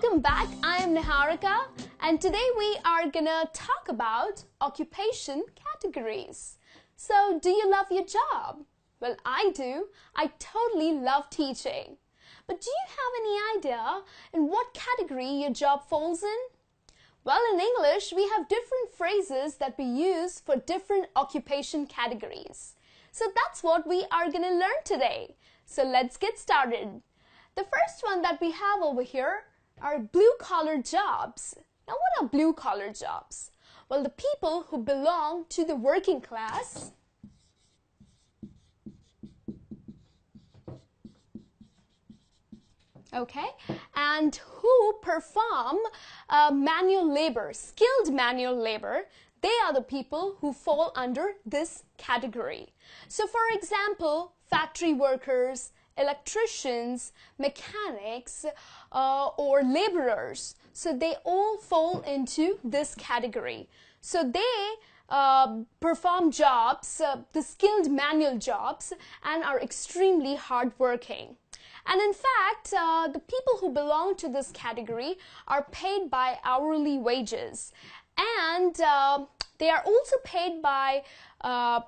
Welcome back. I am Niharika, and today we are gonna talk about occupation categories. So, do you love your job? Well, I do. I totally love teaching. But do you have any idea in what category your job falls in? Well, in English, we have different phrases that we use for different occupation categories. So that's what we are going to learn today. So let's get started. The first one that we have over here are blue-collar jobs. Now, what are blue-collar jobs? Well, the people who belong to the working class and who perform manual labor, skilled manual labor. They are the people who fall under this category. So, for example, factory workers, electricians, mechanics, or laborers. So, they all fall into this category. So, they perform jobs, the skilled manual jobs, and are extremely hardworking. And in fact, the people who belong to this category are paid by hourly wages. And they are also paid by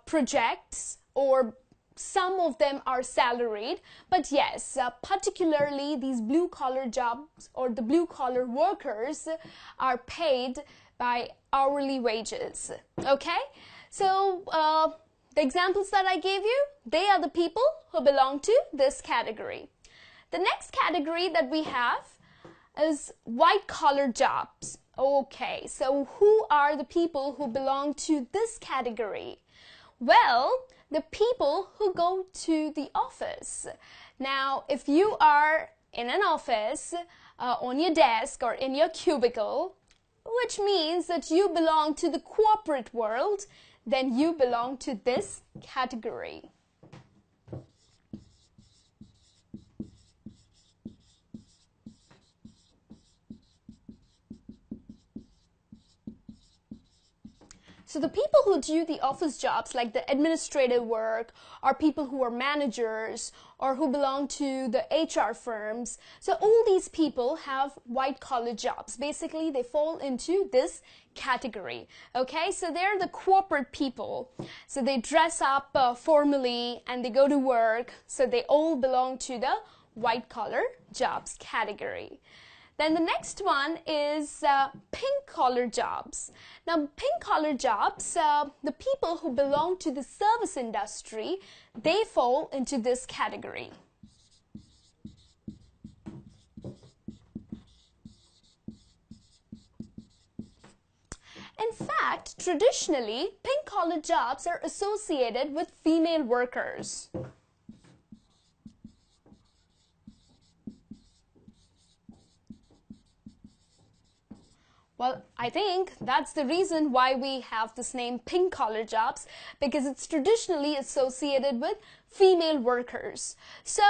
projects, or some of them are salaried. But yes, particularly these blue-collar jobs or the blue-collar workers are paid by hourly wages. Okay? So, the examples that I gave you, they are the people who belong to this category. The next category that we have is white-collar jobs. Okay, so who are the people who belong to this category? Well, the people who go to the office. Now, if you are in an office, on your desk or in your cubicle, which means that you belong to the corporate world, then you belong to this category. So the people who do the office jobs, like the administrative work, are people who are managers or who belong to the HR firms. So all these people have white-collar jobs. Basically, they fall into this category. Okay, so they're the corporate people. So they dress up formally and they go to work. So they all belong to the white-collar jobs category. Then the next one is pink-collar jobs. Now, pink-collar jobs, the people who belong to the service industry, they fall into this category. In fact, traditionally, pink-collar jobs are associated with female workers. Well, I think that's the reason why we have this name pink-collar jobs, because it's traditionally associated with female workers. So,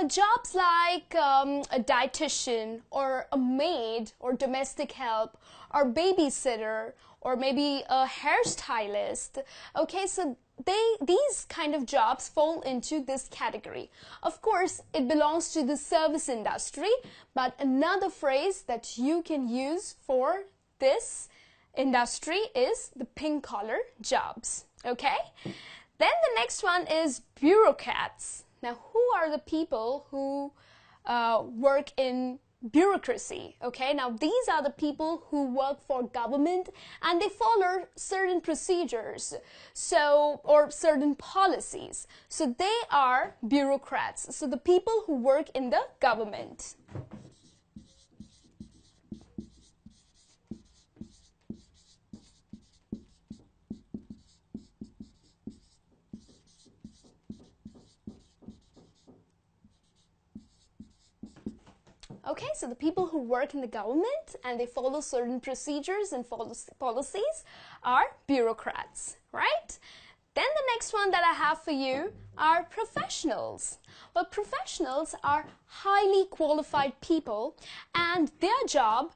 jobs like a dietitian or a maid or domestic help or babysitter or maybe a hairstylist. Okay, so these kind of jobs fall into this category. Of course, it belongs to the service industry, but another phrase that you can use for this industry is the pink-collar jobs. Okay? Then the next one is bureaucrats. Now, who are the people who work in bureaucracy? Okay, now these are the people who work for government and they follow certain procedures, or certain policies. So they are bureaucrats. So the people who work in the government. Okay, so the people who work in the government and they follow certain procedures and policies are bureaucrats, right? Then the next one that I have for you are professionals. Well, professionals are highly qualified people and their job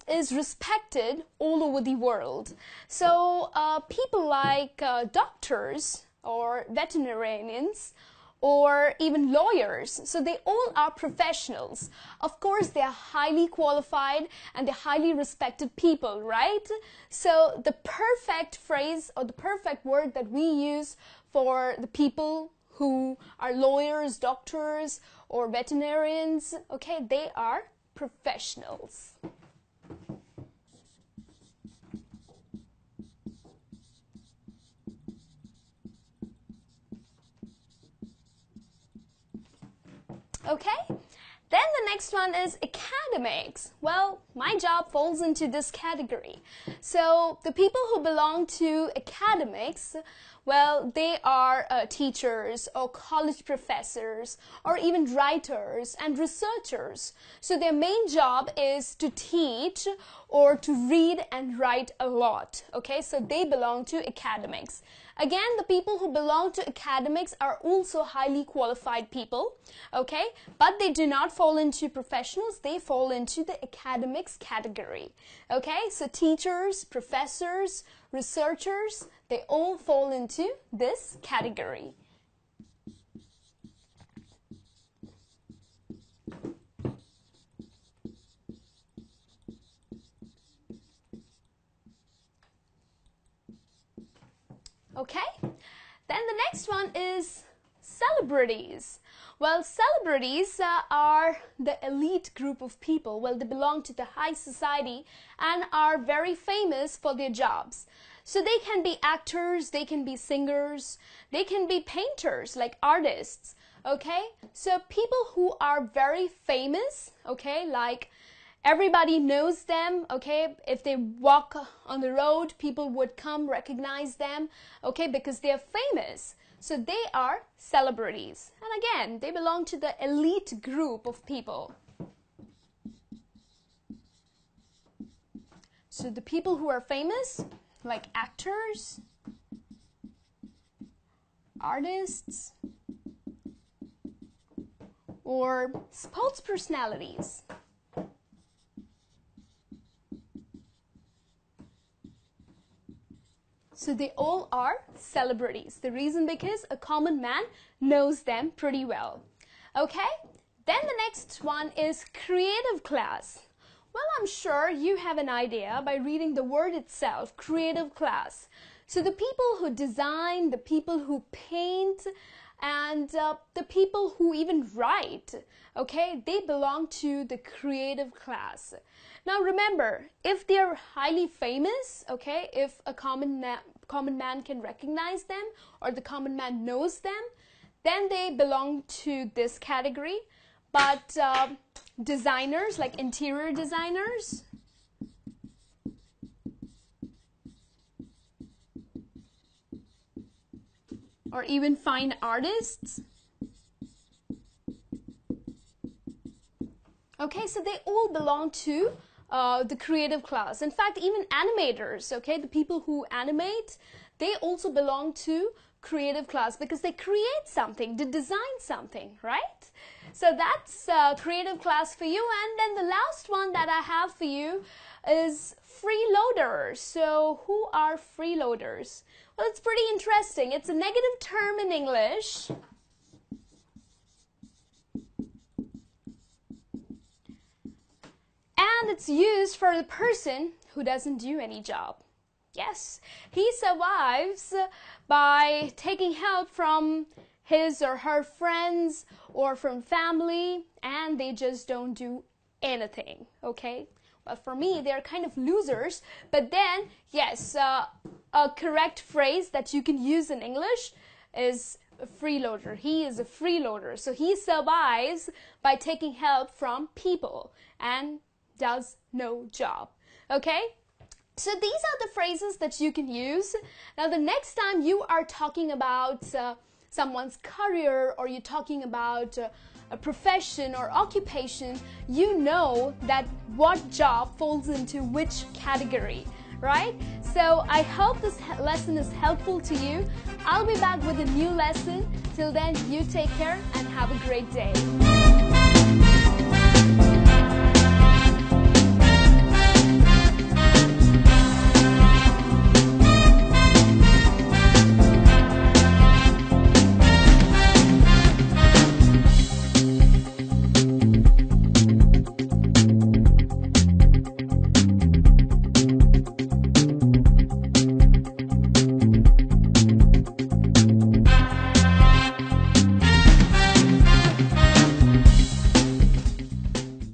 is respected all over the world. So people like doctors or veterinarians or even lawyers. So they all are professionals. Of course, they are highly qualified and they're highly respected people, right? So the perfect phrase or the perfect word that we use for the people who are lawyers, doctors, or veterinarians, okay, they are professionals. Okay, then the next one is academics. Well, my job falls into this category. So the people who belong to academics, well, they are teachers or college professors or even writers and researchers. So their main job is to teach or to read and write a lot. Okay, so they belong to academics. Again, the people who belong to academics are also highly qualified people, okay? But they do not fall into professionals, they fall into the academics category, okay? So teachers, professors, researchers, they all fall into this category. Okay? Then the next one is celebrities. Well, celebrities are the elite group of people. Well, they belong to the high society and are very famous for their jobs. So they can be actors, they can be singers, they can be painters, like artists, okay? So people who are very famous, okay, like everybody knows them, okay? If they walk on the road, people would come recognize them, okay, because they're famous. So they are celebrities. And again, they belong to the elite group of people. So the people who are famous, like actors, artists, or sports personalities. So they all are celebrities. The reason because a common man knows them pretty well. Okay? Then the next one is creative class. Well, I'm sure you have an idea by reading the word itself, creative class. So the people who design, the people who paint, and the people who even write, okay, they belong to the creative class. Now remember, if they're highly famous, okay, if a common man can recognize them or the common man knows them, then they belong to this category. But designers, like interior designers, or even fine artists, okay, so they all belong to the creative class. In fact, even animators, okay, the people who animate, they also belong to creative class because they create something, they design something, right? So that's creative class for you. And then the last one that I have for you is freeloaders. So who are freeloaders? Well, it's pretty interesting. It's a negative term in English. And it's used for the person who doesn't do any job. Yes, he survives by taking help from his or her friends or from family, and they just don't do anything, okay? Well, for me, they're kind of losers, but then, yes, a correct phrase that you can use in English is a freeloader. He is a freeloader, so he survives by taking help from people and does no job, okay? So these are the phrases that you can use. Now, the next time you are talking about someone's career or you're talking about a profession or occupation, you know that what job falls into which category, right? So I hope this lesson is helpful to you. I'll be back with a new lesson. Till then, you take care and have a great day.